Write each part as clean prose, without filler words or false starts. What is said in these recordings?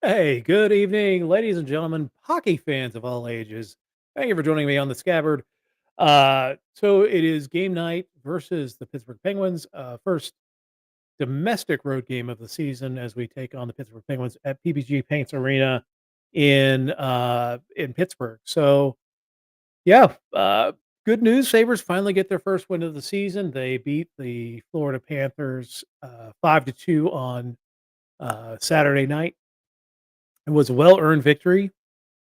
Hey, good evening, ladies and gentlemen, hockey fans of all ages. Thank you for joining me on the Scabbard. So it is game night versus the Pittsburgh Penguins. First domestic road game of the season as we take on the Pittsburgh Penguins at PPG Paints Arena in Pittsburgh. So yeah, good news. Sabres finally get their first win of the season. They beat the Florida Panthers 5-2 on Saturday night. It was a well-earned victory,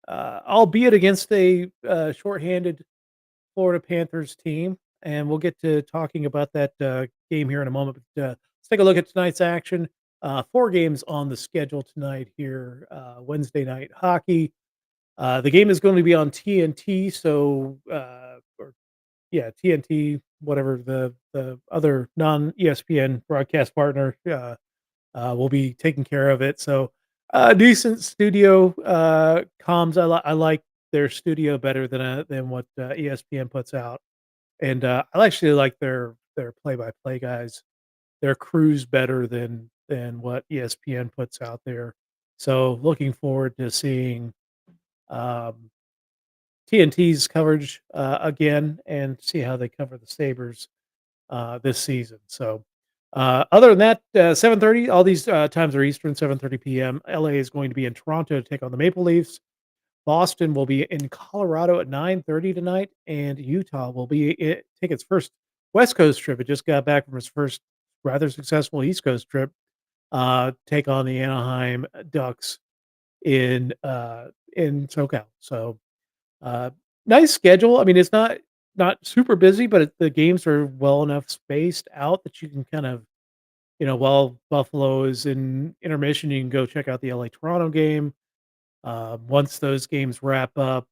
albeit against a shorthanded Florida Panthers team, and we'll get to talking about that game here in a moment. But let's take a look at tonight's action. 4 games on the schedule tonight here, Wednesday night hockey. The game is going to be on TNT, so or yeah, TNT, whatever the other non ESPN broadcast partner. Will be taking care of it. So, decent studio comms. I like their studio better than what ESPN puts out, and I actually like their play by play guys. Their crews better than what ESPN puts out there. So, looking forward to seeing um, TNT's coverage again and see how they cover the Sabers this season. So, other than that, 7:30, all these times are Eastern, 7:30 p.m. LA is going to be in Toronto to take on the Maple Leafs. Boston will be in Colorado at 9:30 tonight, and Utah will take its first West Coast trip. It just got back from its first rather successful East Coast trip. Take on the Anaheim Ducks in SoCal. So uh, nice schedule. I mean, it's not super busy, but the games are well enough spaced out that you can kind of, while Buffalo is in intermission, you can go check out the LA Toronto game. Once those games wrap up,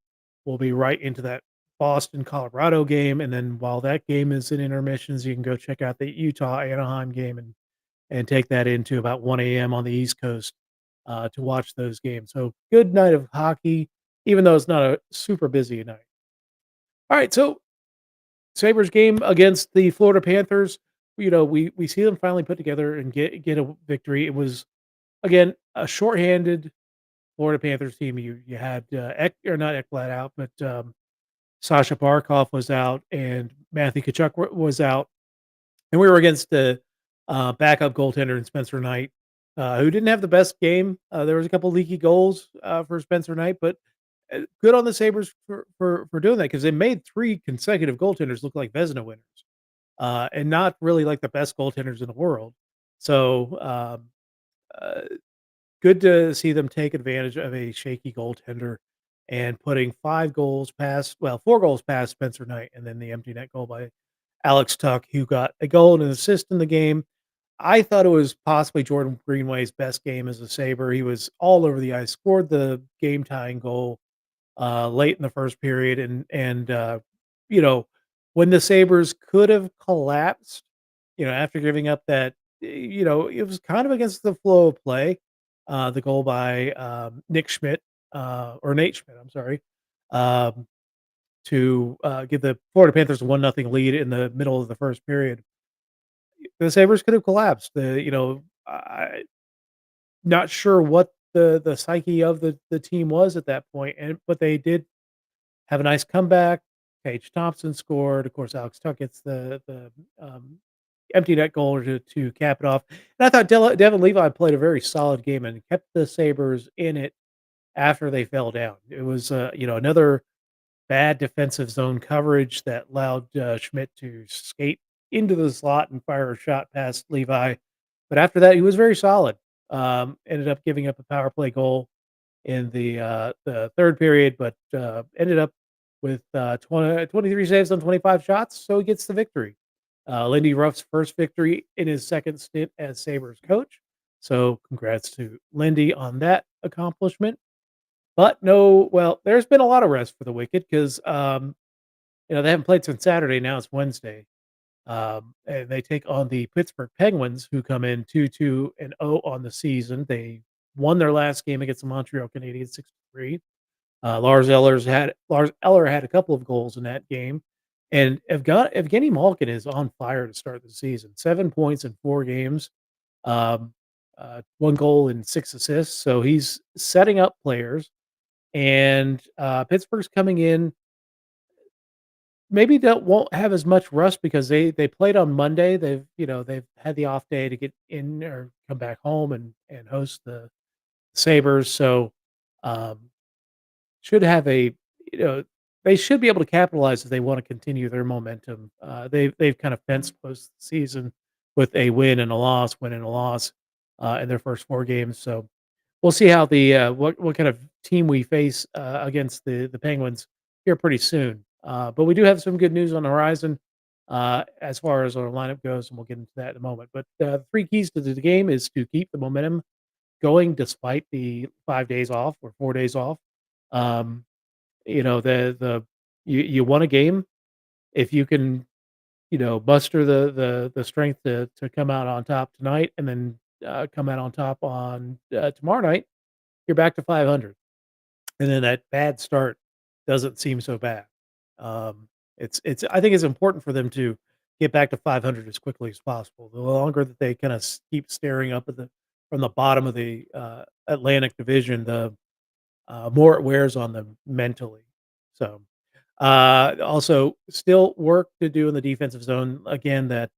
we'll be right into that Boston, Colorado game, and then while that game is in intermissions, you can go check out the Utah Anaheim game and take that into about 1 a.m. on the East Coast to watch those games. So good night of hockey, even though it's not a super busy night. All right, so Sabres game against the Florida Panthers. We see them finally put together and get a victory. It was again a shorthanded Florida Panthers team. You had or not Ekblad out, but Sasha Barkov was out and Matthew Tkachuk was out, and we were against the backup goaltender in Spencer Knight, who didn't have the best game. There was a couple leaky goals for Spencer Knight, but good on the Sabres for doing that because they made 3 consecutive goaltenders look like Vezina winners, and not really like the best goaltenders in the world. So uh, good to see them take advantage of a shaky goaltender and putting 4 goals past Spencer Knight, and then the empty net goal by Alex Tuck, who got a goal and an assist in the game. I thought it was possibly Jordan Greenway's best game as a Sabre. He was all over the ice, scored the game tying goal late in the first period, and you know when the Sabres could have collapsed, after giving up that, it was kind of against the flow of play. The goal by Nick Schmidt or Nate Schmidt, I'm sorry, um, to give the Florida Panthers a 1-0 lead in the middle of the first period. The Sabres could have collapsed. I not sure what the psyche of the team was at that point, but they did have a nice comeback. Paige Thompson scored. Of course, Alex Tuck gets the empty net goal to cap it off. And I thought Devin Levi played a very solid game and kept the Sabres in it after they fell down. It was another bad defensive zone coverage that allowed Schmidt to skate into the slot and fire a shot past Levi. But after that, he was very solid. Ended up giving up a power play goal in the third period, but ended up with 23 saves on 25 shots, so he gets the victory. Lindy Ruff's first victory in his second stint as Sabres coach. So congrats to Lindy on that accomplishment. But no, well, there's been a lot of rest for the Wicked because they haven't played since Saturday. Now it's Wednesday. And they take on the Pittsburgh Penguins, who come in 2-2-0 on the season. They won their last game against the Montreal Canadiens 6-3. Lars Eller had a couple of goals in that game, and Evgeny Malkin is on fire to start the season. 7 points in 4 games, 1 goal and 6 assists. So he's setting up players, and Pittsburgh's coming in. Maybe that won't have as much rust because they played on Monday. They've had the off day to get in or come back home and host the Sabres. So um, should have you know they should be able to capitalize if they want to continue their momentum. They've kind of fenced post season with a win and a loss in their first 4 games. So we'll see how the what kind of team we face against the Penguins here pretty soon. But we do have some good news on the horizon as far as our lineup goes, and we'll get into that in a moment. But 3 keys to the game is to keep the momentum going despite the 5 days off or 4 days off. Um, you won a game if you can muster the strength to come out on top tonight and then come out on top on tomorrow night. You're back to 500, and then that bad start doesn't seem so bad. It's I think it's important for them to get back to 500 as quickly as possible. The longer that they kind of keep staring up at the from the bottom of the Atlantic Division, the more it wears on them mentally. So, also still work to do in the defensive zone. Again, that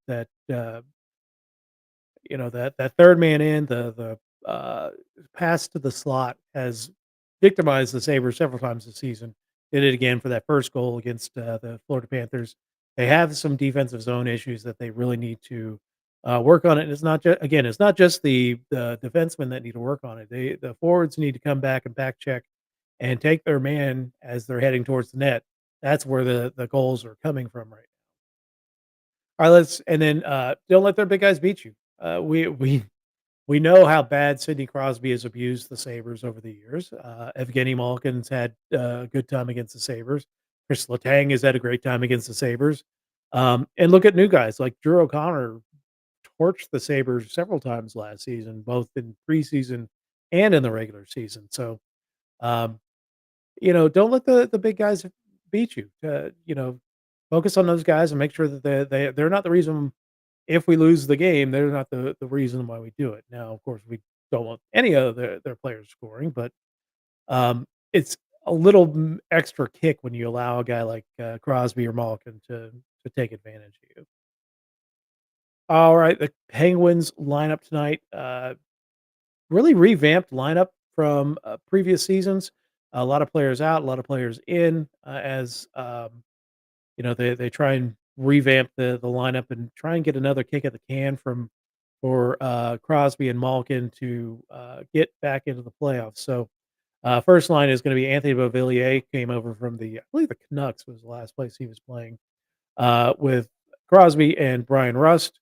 third man in, the pass to the slot has victimized the Sabres several times this season. Did it again for that first goal against the Florida Panthers. They have some defensive zone issues that they really need to work on it. And it's not just the defensemen that need to work on it. The forwards need to come back and back check and take their man as they're heading towards the net. That's where the goals are coming from right now. All right, let's and then don't let their big guys beat you. We We know how bad Sidney Crosby has abused the Sabres over the years. Evgeny Malkin's had a good time against the Sabres. Chris Letang has had a great time against the Sabres. And look at new guys like Drew O'Connor torched the Sabres several times last season, both in preseason and in the regular season. So, um, don't let the big guys beat you. Focus on those guys and make sure that they're not the reason if we lose the game, they're not the reason why we do it. Now, of course, we don't want any of their players scoring, but it's a little extra kick when you allow a guy like Crosby or Malkin to take advantage of you. All right, the Penguins lineup tonight. Really revamped lineup from previous seasons. A lot of players out, a lot of players in. As they try and revamp the lineup and try and get another kick at the can for Crosby and Malkin to get back into the playoffs. So first line is going to be Anthony Beauvillier, came over from I believe the Canucks was the last place he was playing, with Crosby and Brian Rust.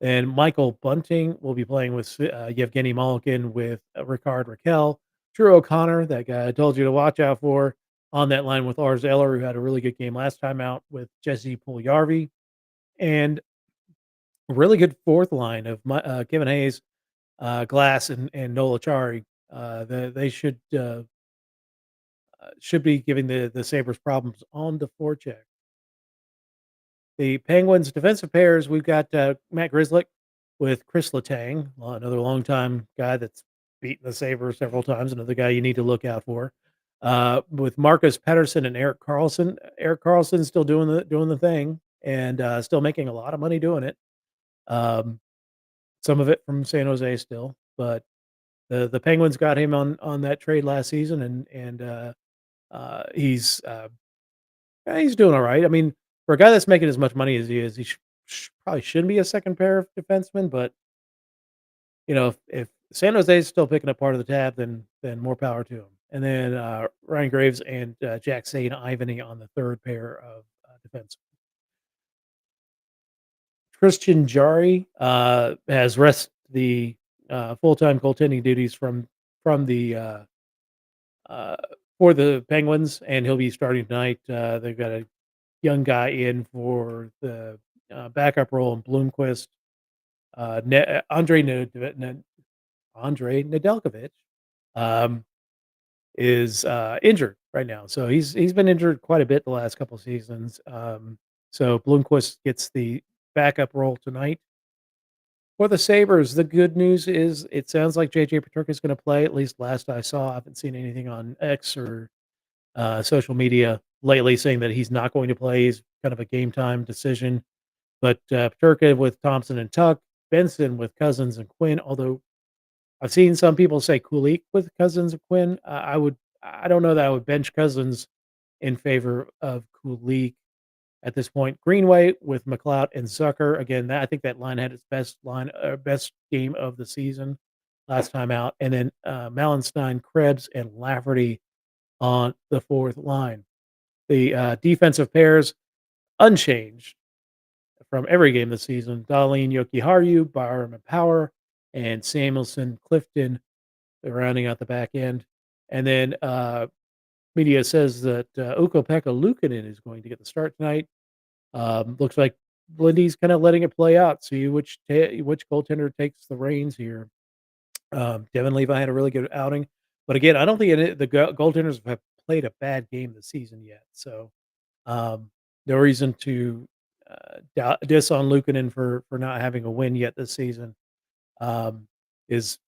And Michael Bunting will be playing with Yevgeny Malkin with Ricard Raquel. Drew O'Connor, that guy I told you to watch out for, on that line with Lars Eller, who had a really good game last time out with Jesse Puljujarvi. And a really good fourth line of Kevin Hayes, Glass, and Nola Chari. They should be giving the Sabres problems on the forecheck. The Penguins' defensive pairs, we've got Matt Grzelcyk with Chris Letang, another longtime guy that's beaten the Sabres several times, another guy you need to look out for. With Marcus Pettersson and Erik Karlsson. Erik Karlsson's still doing the thing and still making a lot of money doing it. Um, some of it from San Jose still, but the Penguins got him on that trade last season, and he's doing all right. I mean, for a guy that's making as much money as he is, he probably shouldn't be a second pair of defensemen. But if San Jose is still picking up part of the tab, then more power to him. And then Ryan Graves and Jack St. Ivany on the third pair of defense. Christian Jari has rested the full time goaltending duties from the uh, for the Penguins, and he'll be starting tonight. They've got a young guy in for the backup role in Bloomquist. Andre Nedeljkovic um, is injured right now, so he's been injured quite a bit the last couple seasons. So Bloomquist gets the backup role tonight. For the Sabres, the good news is it sounds like JJ Peterka is going to play. At least last I saw, I haven't seen anything on X or social media lately saying that he's not going to play. He's kind of a game time decision. But Paterka with Thompson and Tuck, Benson with Cousins and Quinn. Although I've seen some people say Kulik with Cousins and Quinn. I don't know that I would bench Cousins in favor of Kulik at this point. Greenway with McLeod and Zucker. Again, I think that line had its best game of the season last time out. And then Malenstein, Krebs, and Lafferty on the fourth line. The defensive pairs unchanged from every game this season. Darlene Jokiharju, Byram Power, and Samuelson Clifton rounding out the back end. And then media says that Ukko-Pekka Luukkonen is going to get the start tonight. Looks like Lindy's kind of letting it play out. See which goaltender takes the reins here. Devin Levi had a really good outing, but again, I don't think the goaltenders have played a bad game this season yet. So no reason to diss on Luukkonen for not having a win yet this season. Um, his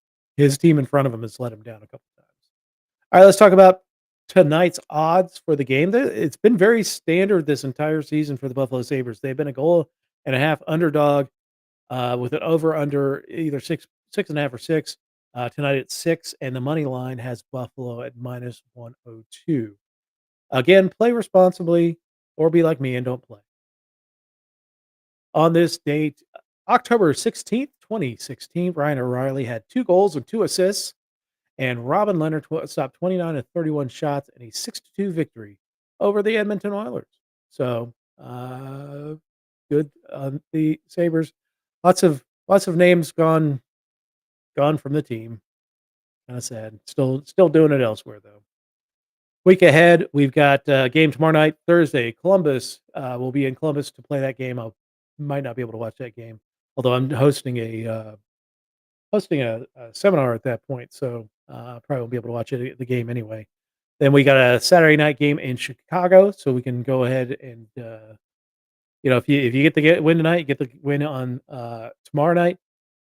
team in front of him has let him down a couple times. All right, let's talk about tonight's odds for the game. It's been very standard this entire season for the Buffalo Sabres. They've been a goal and a half underdog with an over under either 6.5 or 6. Tonight at 6, and the money line has Buffalo at -102. Again, play responsibly or be like me and don't play. On this date, October 16th, 2016, Ryan O'Reilly had 2 goals and 2 assists, and Robin Leonard stopped 29 of 31 shots in a 6-2 victory over the Edmonton Oilers. So, good on the Sabres. Lots of names gone gone from the team. Kinda sad. Still doing it elsewhere, though. Week ahead, we've got a game tomorrow night, Thursday, Columbus. We'll be in Columbus to play that game. I might not be able to watch that game, although I'm hosting a seminar at that point, so, probably won't be able to watch the game anyway. Then we got a Saturday night game in Chicago, so we can go ahead and, if you get the win tonight, you get the win on, tomorrow night,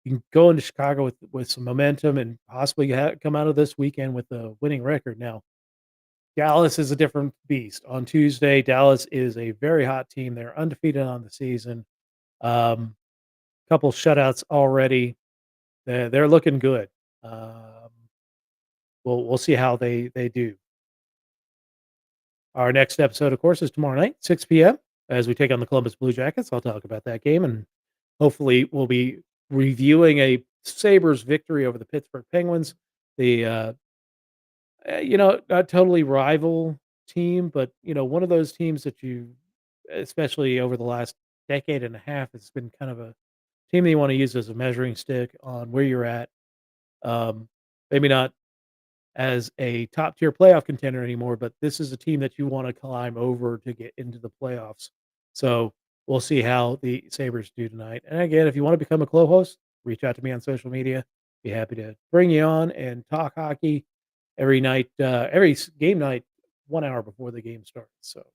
you can go into Chicago with some momentum and possibly come out of this weekend with a winning record. Now, Dallas is a different beast. On Tuesday, Dallas is a very hot team. They're undefeated on the season. Um, Couple shutouts already. They're looking good. Um, we'll see how they do. Our next episode, of course, is tomorrow night, 6 p.m. as we take on the Columbus Blue Jackets. I'll talk about that game, and hopefully, we'll be reviewing a Sabres victory over the Pittsburgh Penguins. The not totally rival team, but one of those teams that especially over the last decade and a half, it's been kind of a team that you want to use as a measuring stick on where you're at. Um, Maybe not as a top tier playoff contender anymore, but this is a team that you want to climb over to get into the playoffs. So we'll see how the Sabres do tonight. And again, if you want to become a co-host, reach out to me on social media. Be happy to bring you on and talk hockey every night, game night, 1 hour before the game starts. So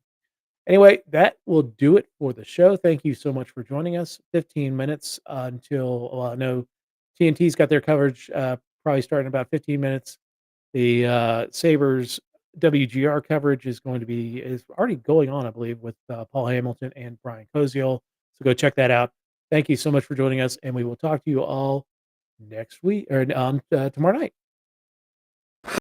anyway, that will do it for the show. Thank you so much for joining us. 15 minutes until, well, I know TNT's got their coverage probably starting in about 15 minutes. The Sabres WGR coverage is already going on, I believe, with Paul Hamilton and Brian Koziol. So go check that out. Thank you so much for joining us, and we will talk to you all next week or on tomorrow night.